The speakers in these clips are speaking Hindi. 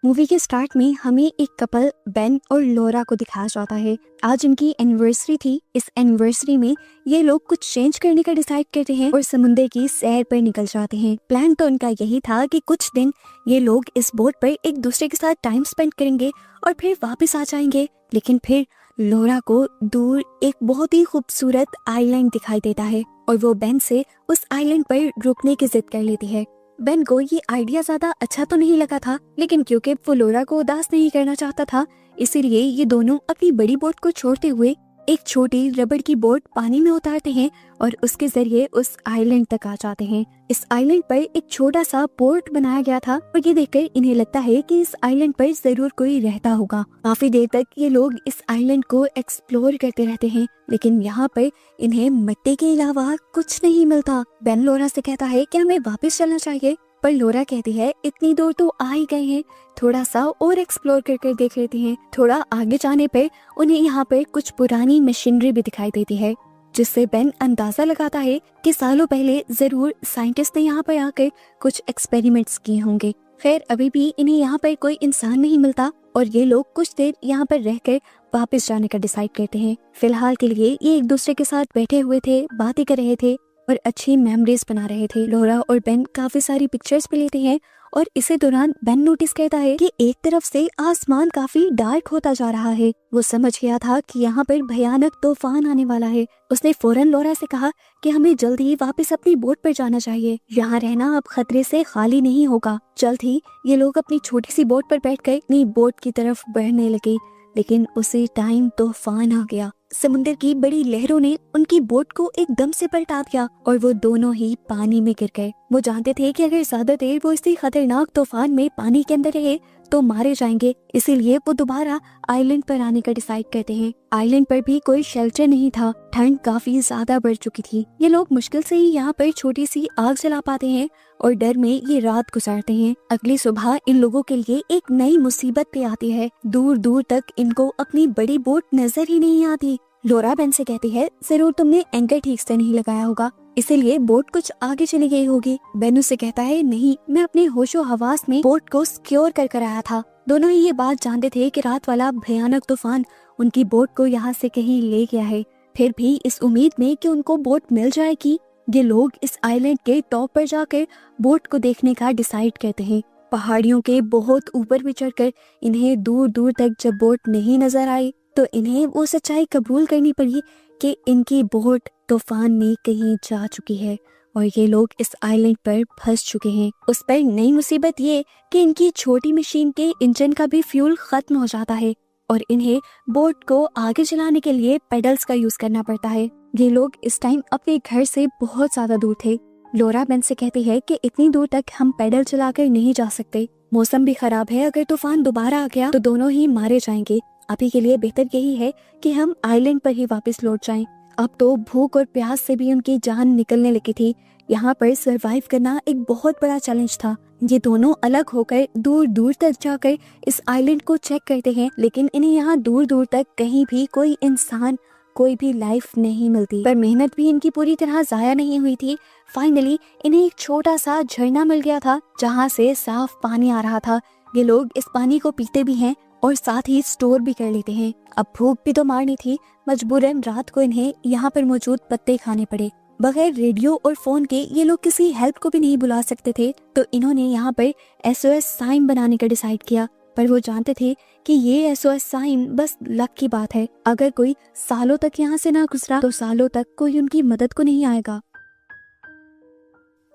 मूवी के स्टार्ट में हमें एक कपल बेन और लोरा को दिखाया जाता है। आज इनकी एनिवर्सरी थी। इस एनिवर्सरी में ये लोग कुछ चेंज करने का डिसाइड करते हैं और समुद्र की सैर पर निकल जाते हैं। प्लान तो उनका यही था कि कुछ दिन ये लोग इस बोट पर एक दूसरे के साथ टाइम स्पेंड करेंगे और फिर वापस आ जाएंगे। लेकिन फिर लोरा को दूर एक बहुत ही खूबसूरत आइलैंड दिखाई देता है और वो बेन से उस आइलैंड पर रुकने की जिद कर लेती है। बेन को ये आइडिया ज्यादा अच्छा तो नहीं लगा था, लेकिन क्योंकि वो लोरा को उदास नहीं करना चाहता था, इसीलिए ये दोनों अपनी बड़ी बोट को छोड़ते हुए एक छोटी रबड़ की बोट पानी में उतारते हैं और उसके जरिए उस आइलैंड तक आ जाते हैं। इस आइलैंड पर एक छोटा सा पोर्ट बनाया गया था और ये देखकर इन्हें लगता है कि इस आइलैंड पर जरूर कोई रहता होगा। काफी देर तक ये लोग इस आइलैंड को एक्सप्लोर करते रहते हैं, लेकिन यहाँ पर इन्हें मिट्टी के अलावा कुछ नहीं मिलता। बेन लोरा से कहता है कि हमें वापस चलना चाहिए, पर लोरा कहती है इतनी दूर तो आ ही गए हैं, थोड़ा सा और एक्सप्लोर करके देख लेते हैं। थोड़ा आगे जाने पर उन्हें यहाँ पर कुछ पुरानी मशीनरी भी दिखाई देती है, जिससे बेन अंदाजा लगाता है कि सालों पहले जरूर साइंटिस्ट ने यहाँ पर आकर कुछ एक्सपेरिमेंट्स किए होंगे। खैर अभी भी इन्हें यहाँ पर कोई इंसान नहीं मिलता और ये लोग कुछ देर यहाँ पर रहकर वापस जाने का डिसाइड करते हैं। फिलहाल के लिए ये एक दूसरे के साथ बैठे हुए थे, बातें कर रहे थे और अच्छी मेमोरीज बना रहे थे। लोरा और बेन काफी सारी पिक्चर्स भी लेते हैं और इसी दौरान बेन नोटिस करता है कि एक तरफ से आसमान काफी डार्क होता जा रहा है। वो समझ गया था कि यहाँ पर भयानक तूफान आने वाला है। उसने फौरन लोरा से कहा कि हमें जल्द ही वापस अपनी बोट पर जाना चाहिए, यहाँ रहना अब खतरे से खाली नहीं होगा। जल्द ही ये लोग अपनी छोटी सी बोट पर बैठकर अपनी बोट की तरफ बढ़ने लगे, लेकिन उसी टाइम तूफान आ गया। समुद्र की बड़ी लहरों ने उनकी बोट को एकदम से पलटा दिया और वो दोनों ही पानी में गिर गए। वो जानते थे कि अगर ज्यादा देर वो इसी खतरनाक तूफान में पानी के अंदर रहे तो मारे जाएंगे, इसीलिए वो दोबारा आइलैंड पर आने का डिसाइड करते हैं। आइलैंड पर भी कोई शेल्टर नहीं था, ठंड काफी ज्यादा बढ़ चुकी थी। ये लोग मुश्किल से ही यहाँ पर छोटी सी आग जला पाते हैं और डर में ये रात गुजारते हैं। अगली सुबह इन लोगों के लिए एक नई मुसीबत पे आती है। दूर दूर तक इनको अपनी बड़ी बोट नजर ही नहीं आती। लोरा बेन से कहती है जरूर तुमने एंकर ठीक से नहीं लगाया होगा, इसीलिए बोट कुछ आगे चली गई होगी। बेन उससे कहता है नहीं, मैं अपने होशो हवास में बोट को सिक्योर कर आया था। दोनों ही ये बात जानते थे कि रात वाला भयानक तूफान उनकी बोट को यहाँ से कहीं ले गया है। फिर भी इस उम्मीद में कि उनको बोट मिल जाएगी, ये लोग इस आइलैंड के टॉप पर जाकर बोट को देखने का डिसाइड करते हैं। पहाड़ियों के बहुत ऊपर भी चढ़कर इन्हें दूर दूर तक जब बोट नहीं नजर आई तो इन्हें वो सच्चाई कबूल करनी पड़ी कि इनकी बोट तूफान में कहीं जा चुकी है और ये लोग इस आइलैंड पर फंस चुके हैं। उस पर नई मुसीबत ये कि इनकी छोटी मशीन के इंजन का भी फ्यूल खत्म हो जाता है और इन्हें बोट को आगे चलाने के लिए पेडल्स का यूज करना पड़ता है। ये लोग इस टाइम अपने घर से बहुत ज्यादा दूर थे। लोरा बेन से कहती है कि इतनी दूर तक हम पैडल चलाकर नहीं जा सकते, मौसम भी खराब है, अगर तूफान दोबारा आ गया तो दोनों ही मारे जाएंगे। अभी के लिए बेहतर यही है कि हम आइलैंड पर ही वापस लौट जाएं। अब तो भूख और प्यास से भी उनकी जान निकलने लगी थी। यहाँ पर सरवाइव करना एक बहुत बड़ा चैलेंज था। ये दोनों अलग होकर दूर दूर तक जाकर इस आइलैंड को चेक करते हैं, लेकिन इन्हें यहाँ दूर दूर तक कहीं भी कोई इंसान, कोई भी लाइफ नहीं मिलती। पर मेहनत भी इनकी पूरी तरह जाया नहीं हुई थी। फाइनली इन्हें एक छोटा सा झरना मिल गया था जहाँ से साफ पानी आ रहा था। ये लोग इस पानी को पीते भी हैं और साथ ही स्टोर भी कर लेते हैं। अब भूख भी तो मारनी थी, मजबूरन रात को इन्हें यहाँ पर मौजूद पत्ते खाने पड़े। बगैर रेडियो और फोन के ये लोग किसी हेल्प को भी नहीं बुला सकते थे, तो इन्होंने यहाँ पर SOS साइन बनाने का डिसाइड किया। पर वो जानते थे कि ये SOS साइन बस लक की बात है, अगर कोई सालों तक यहाँ से ना गुजरा तो सालों तक कोई उनकी मदद को नहीं आएगा।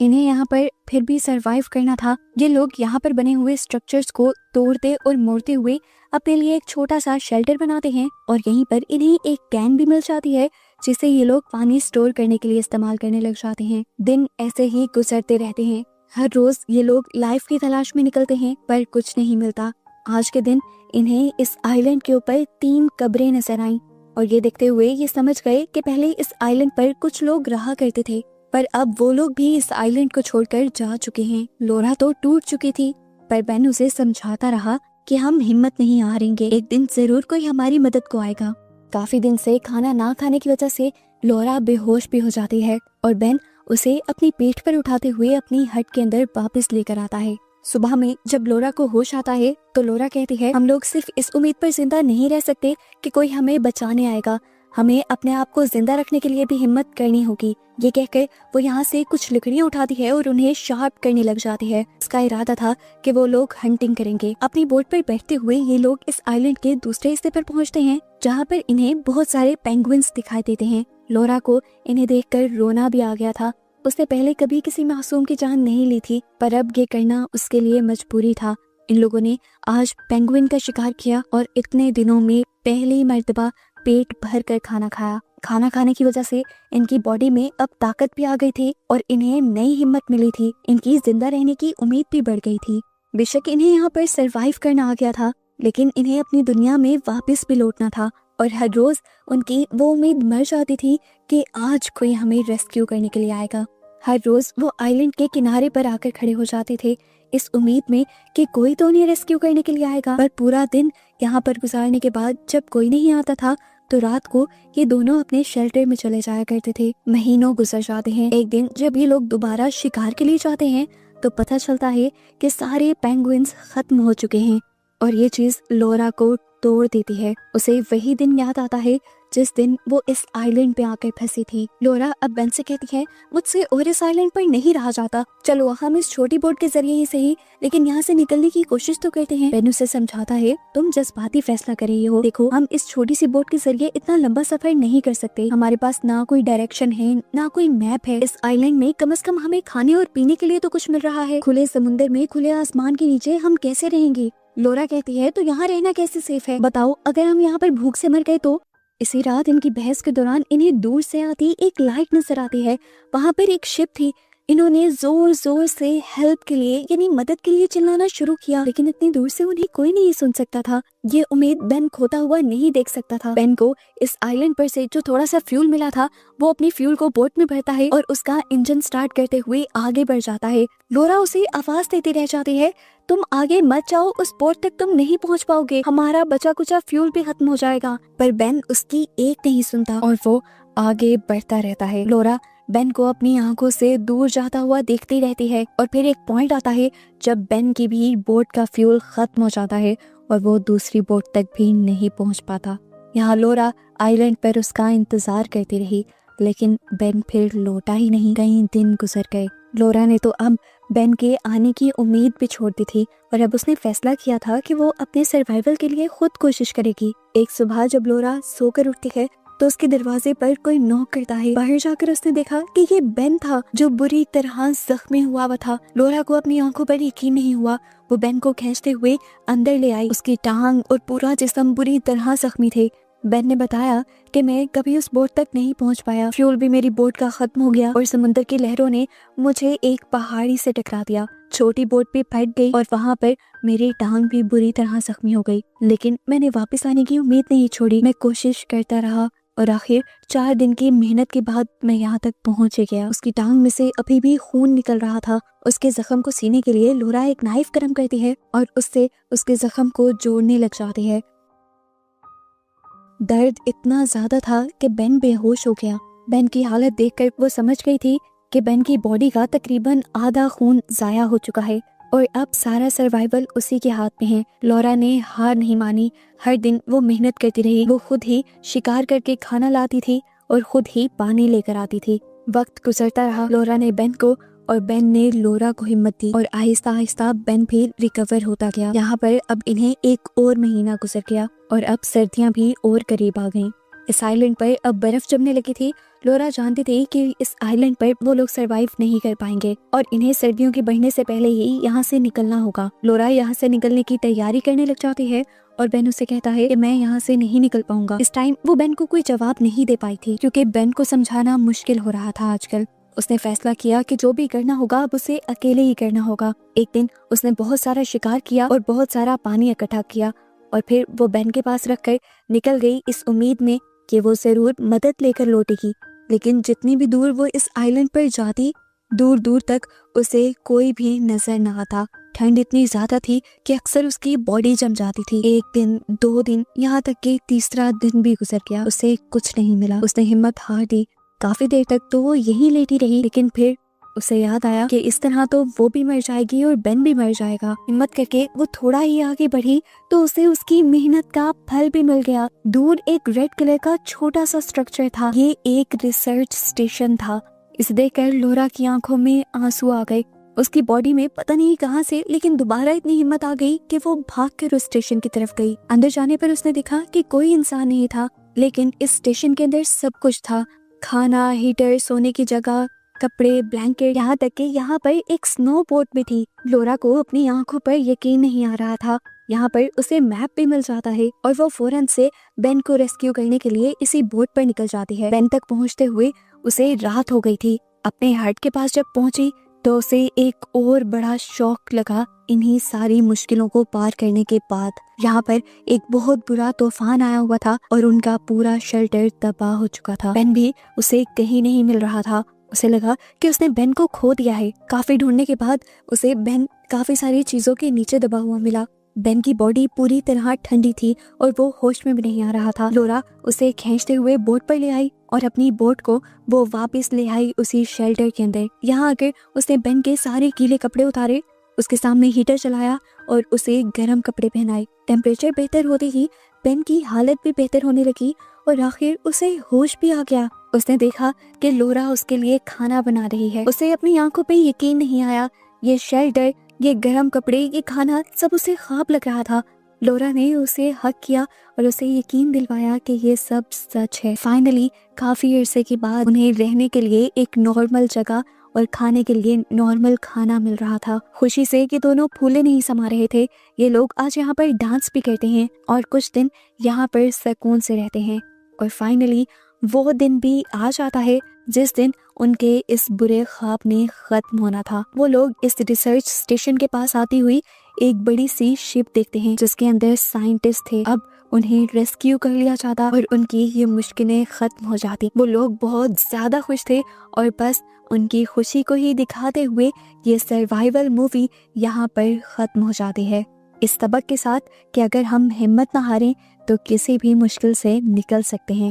इन्हें यहाँ पर फिर भी सरवाइव करना था। ये लोग यहाँ पर बने हुए स्ट्रक्चर्स को तोड़ते और मोड़ते हुए अपने लिए एक छोटा सा शेल्टर बनाते हैं और यहीं पर इन्हें एक कैन भी मिल जाती है जिसे ये लोग पानी स्टोर करने के लिए इस्तेमाल करने लग जाते हैं। दिन ऐसे ही गुजरते रहते हैं। हर रोज ये लोग लाइफ की तलाश में निकलते हैं पर कुछ नहीं मिलता। आज के दिन इन्हें इस आइलैंड के ऊपर 3 कब्रें नजर आईं और ये देखते हुए ये समझ गए कि पहले इस आइलैंड पर कुछ लोग रहा करते थे, पर अब वो लोग भी इस आइलैंड को छोड़कर जा चुके हैं। लोरा तो टूट चुकी थी, पर बेन उसे समझाता रहा कि हम हिम्मत नहीं हारेंगे, एक दिन जरूर कोई हमारी मदद को आएगा। काफी दिन से खाना ना खाने की वजह से लोरा बेहोश भी हो जाती है और बेन उसे अपनी पीठ पर उठाते हुए अपनी हट के अंदर वापस लेकर आता है। सुबह में जब लोरा को होश आता है तो लोरा कहती है, हम लोग सिर्फ इस उम्मीद पर जिंदा नहीं रह सकते कि कोई हमें बचाने आएगा, हमें अपने आप को जिंदा रखने के लिए भी हिम्मत करनी होगी। ये कहकर वो यहाँ से कुछ लकड़ियाँ उठाती है और उन्हें शार्प करने लग जाती है। इसका इरादा था कि वो लोग हंटिंग करेंगे। अपनी बोट पर बैठते हुए ये लोग इस आइलैंड के दूसरे हिस्से पर पहुँचते हैं, जहाँ पर इन्हें बहुत सारे पेंगुइन्स दिखाई देते हैं। लोरा को इन्हें देखकर रोना भी आ गया था। उसने पहले कभी किसी मासूम की जान नहीं ली थी, पर अब ये करना उसके लिए मजबूरी था। इन लोगों ने आज पेंगुइन का शिकार किया और इतने दिनों में पहली मर्तबा पेट भर कर खाना खाया। खाना खाने की वजह से इनकी बॉडी में अब ताकत भी आ गई थी और इन्हें नई हिम्मत मिली थी। इनकी जिंदा रहने की उम्मीद भी बढ़ गई थी। बेशक इन्हें यहाँ पर सरवाइव करना आ गया था, लेकिन इन्हें अपनी दुनिया में वापस भी लौटना था। और हर रोज उनकी वो उम्मीद मर जाती थी कि आज कोई हमें रेस्क्यू करने के लिए आएगा। हर रोज वो आइलैंड के किनारे पर आकर खड़े हो जाते थे इस उम्मीद में कि कोई तो उन्हें रेस्क्यू करने के लिए आएगा। पर पूरा दिन यहाँ पर गुजारने के बाद जब कोई नहीं आता था तो रात को ये दोनों अपने शेल्टर में चले जाया करते थे। महीनों गुजर जाते हैं। एक दिन जब ये लोग दोबारा शिकार के लिए जाते हैं तो पता चलता है कि सारे पेंगुइन्स खत्म हो चुके हैं और ये चीज लोरा को तोड़ देती है। उसे वही दिन याद आता है जिस दिन वो इस आइलैंड पे आकर फंसी थी। लोरा अब बेन से कहती है, मुझसे और इस आइलैंड पर नहीं रहा जाता, चलो हम इस छोटी बोट के जरिए ही सही लेकिन यहाँ से निकलने की कोशिश तो करते हैं। बेन उसे समझाता है, तुम जज्बाती फैसला कर रही हो, देखो हम इस छोटी सी बोट के जरिए इतना लंबा सफर नहीं कर सकते। हमारे पास ना कोई डायरेक्शन है ना कोई मैप है। इस आइलैंड में कम से कम हमें खाने और पीने के लिए तो कुछ मिल रहा है। खुले समुद्र में खुले आसमान के नीचे हम कैसे रहेंगे? लोरा कहती है, तो यहाँ रहना कैसे सेफ है? बताओ, अगर हम यहाँ पर भूख से मर गए तो? इसी रात इनकी बहस के दौरान इन्हें दूर से आती एक लाइट नजर आती है। वहाँ पर एक शिप थी। इन्होंने जोर जोर से हेल्प के लिए यानी मदद के लिए चिल्लाना शुरू किया, लेकिन इतनी दूर से उन्हें कोई नहीं सुन सकता था। ये उम्मीद बेन खोता हुआ नहीं देख सकता था। बेन को इस आइलैंड पर से जो थोड़ा सा फ्यूल मिला था वो अपनी फ्यूल को बोट में भरता है और उसका इंजन स्टार्ट करते हुए आगे बढ़ जाता है। लोरा उसे आवाज देती रह जाती है, तुम आगे मत जाओ, उस बोट तक तुम नहीं पहुंच पाओगे, हमारा बचा कुचा फ्यूल भी खत्म हो जाएगा। पर बेन उसकी एक नहीं सुनता और वो आगे बढ़ता रहता है। लोरा बेन को अपनी आंखों से दूर जाता हुआ देखती रहती है और फिर एक पॉइंट आता है जब बेन की भी बोट का फ्यूल खत्म हो जाता है और वो दूसरी बोट तक भी नहीं पहुंच पाता। यहाँ लोरा आइलैंड पर उसका इंतजार करती रही, लेकिन बेन फिर लौटा ही नहीं। कई दिन गुजर गए। लोरा ने तो अब बेन के आने की उम्मीद भी छोड़ दी थी और अब उसने फैसला किया था कि वो अपने सर्वाइवल के लिए खुद कोशिश करेगी। एक सुबह जब लोरा सोकर उठती है तो उसके दरवाजे पर कोई नॉक करता है। बाहर जाकर उसने देखा कि ये बेन था जो बुरी तरह जख्मी हुआ हुआ था। लोरा को अपनी आंखों पर यकीन नहीं हुआ। वो बेन को खींचते हुए अंदर ले आई। उसकी टांग और पूरा जिस्म बुरी तरह जख्मी थे। बेन ने बताया कि मैं कभी उस बोट तक नहीं पहुंच पाया, फ्यूल भी मेरी बोट का खत्म हो गया और समुद्र की लहरों ने मुझे एक पहाड़ी से टकरा दिया। छोटी बोट भी फट गई और वहाँ पर मेरी टांग भी बुरी तरह जख्मी हो गई, लेकिन मैंने वापस आने की उम्मीद नहीं छोड़ी। मैं कोशिश करता रहा और आखिर 4 दिन की मेहनत के बाद मैं यहाँ तक पहुँच गया। उसकी टांग में से अभी भी खून निकल रहा था। उसके जख्म को सीने के लिए लोरा एक नाइफ गर्म करती है और उससे उसके जख्म को जोड़ने लग जाती है। दर्द इतना ज्यादा था कि बेन बेहोश हो गया। बेन की हालत देखकर वो समझ गई थी कि बेन की बॉडी का तकरीबन आधा खून जाया हो चुका है और अब सारा सर्वाइवल उसी के हाथ में है। लोरा ने हार नहीं मानी। हर दिन वो मेहनत करती रही। वो खुद ही शिकार करके खाना लाती थी और खुद ही पानी लेकर आती थी। वक्त गुजरता रहा। लोरा ने बेन को और बेन ने लोरा को हिम्मत दी और आहिस्ता आहिस्ता बेन भी रिकवर होता गया। यहाँ पर अब इन्हें एक और महीना गुजर गया और अब सर्दियाँ भी और करीब आ गईं। इस आइलैंड पर अब बर्फ जमने लगी थी। लोरा जानती थी कि इस आइलैंड पर वो लोग सरवाइव नहीं कर पाएंगे और इन्हें सर्दियों के बढ़ने से पहले ही यहाँ से निकलना होगा। लोरा यहाँ से निकलने की तैयारी करने लग जाती है और बेन उसे कहता है कि मैं यहाँ से नहीं निकल पाऊंगा। इस टाइम वो बेन को कोई जवाब नहीं दे पाई थी क्योंकि बेन को समझाना मुश्किल हो रहा था आजकल। उसने फैसला किया कि जो भी करना होगा अब उसे अकेले ही करना होगा। एक दिन उसने बहुत सारा शिकार किया और बहुत सारा पानी इकट्ठा किया और फिर वो बेन के पास रखकर निकल गई इस उम्मीद में कि वो जरूर मदद लेकर लौटेगी। लेकिन जितनी भी दूर वो इस आइलैंड पर जाती, दूर दूर तक उसे कोई भी नजर न आता। ठंड इतनी ज्यादा थी कि अक्सर उसकी बॉडी जम जाती थी। 1 दिन 2 दिन यहाँ तक कि तीसरा दिन भी गुजर गया, उसे कुछ नहीं मिला। उसने हिम्मत हार दी। काफी देर तक तो वो यहीं लेटी रही, लेकिन फिर उसे याद आया कि इस तरह तो वो भी मर जाएगी और बेन भी मर जाएगा। हिम्मत करके वो थोड़ा ही आगे बढ़ी तो उसे उसकी मेहनत का फल भी मिल गया। दूर एक रेड कलर का छोटा सा स्ट्रक्चर था। ये एक रिसर्च स्टेशन था। इसे देखकर लोरा की आंखों में आंसू आ गए। उसकी बॉडी में पता नहीं कहां से लेकिन दोबारा इतनी हिम्मत आ गई कि वो भागकर उस स्टेशन की तरफ गई। अंदर जाने पर उसने देखा कि कोई इंसान नहीं था, लेकिन इस स्टेशन के अंदर सब कुछ था। खाना, हीटर, सोने की जगह, कपड़े, ब्लैंकेट, यहाँ तक कि यहाँ पर एक स्नो बोट भी थी। लोरा को अपनी आंखों पर यकीन नहीं आ रहा था। यहाँ पर उसे मैप भी मिल जाता है और वो फौरन से बेन को रेस्क्यू करने के लिए इसी बोट पर निकल जाती है। बेन तक पहुँचते हुए उसे रात हो गई थी। अपने हट के पास जब पहुंची तो उसे एक और बड़ा शौक लगा। इन्हीं सारी मुश्किलों को पार करने के बाद यहाँ पर एक बहुत बुरा तूफान आया हुआ था और उनका पूरा शेल्टर तबाह हो चुका था। बेन भी उसे कहीं नहीं मिल रहा था। उसे लगा कि उसने बेन को खो दिया है। काफी ढूंढने के बाद उसे बेन काफी सारी चीजों के नीचे दबा हुआ मिला। बेन की बॉडी पूरी तरह ठंडी थी और वो होश में भी नहीं आ रहा था। लोरा उसे खींचते हुए बोट पर ले आई और अपनी बोट को वो वापस ले आई उसी शेल्टर के अंदर। यहाँ आकर उसने बेन के सारे गीले कपड़े उतारे, उसके सामने हीटर चलाया और उसे गर्म कपड़े पहनाए। टेम्परेचर बेहतर होते ही बेन की हालत भी बेहतर होने लगी और आखिर उसे होश भी आ गया। उसने देखा कि लोरा उसके लिए खाना बना रही है। उसे अपनी आंखों पे यकीन नहीं आया। ये शेल्टर, ये गर्म कपड़े, ये खाना सब उसे ख्वाब लग रहा था। लोरा ने उसे हक किया और उसे यकीन दिलवाया कि ये सब सच है। फाइनली काफी अरसे के बाद उन्हें रहने के लिए एक नॉर्मल जगह और खाने के लिए नॉर्मल खाना मिल रहा था। खुशी से कि दोनों फूले नहीं समा रहे थे। ये लोग आज यहाँ पर डांस भी करते हैं और कुछ दिन यहाँ पर सुकून से रहते हैं। और फाइनली वो दिन भी आ जाता है जिस दिन उनके इस बुरे ख्वाब ने खत्म होना था। वो लोग इस रिसर्च स्टेशन के पास आती हुई एक बड़ी सी शिप देखते हैं जिसके अंदर साइंटिस्ट थे। अब उन्हें रेस्क्यू कर लिया जाता और उनकी ये मुश्किलें खत्म हो जाती। वो लोग बहुत ज्यादा खुश थे और बस उनकी खुशी को ही दिखाते हुए ये सर्वाइवल मूवी यहाँ पर खत्म हो जाती है, इस सबक के साथ कि अगर हम हिम्मत ना हारें तो किसी भी मुश्किल से निकल सकते हैं।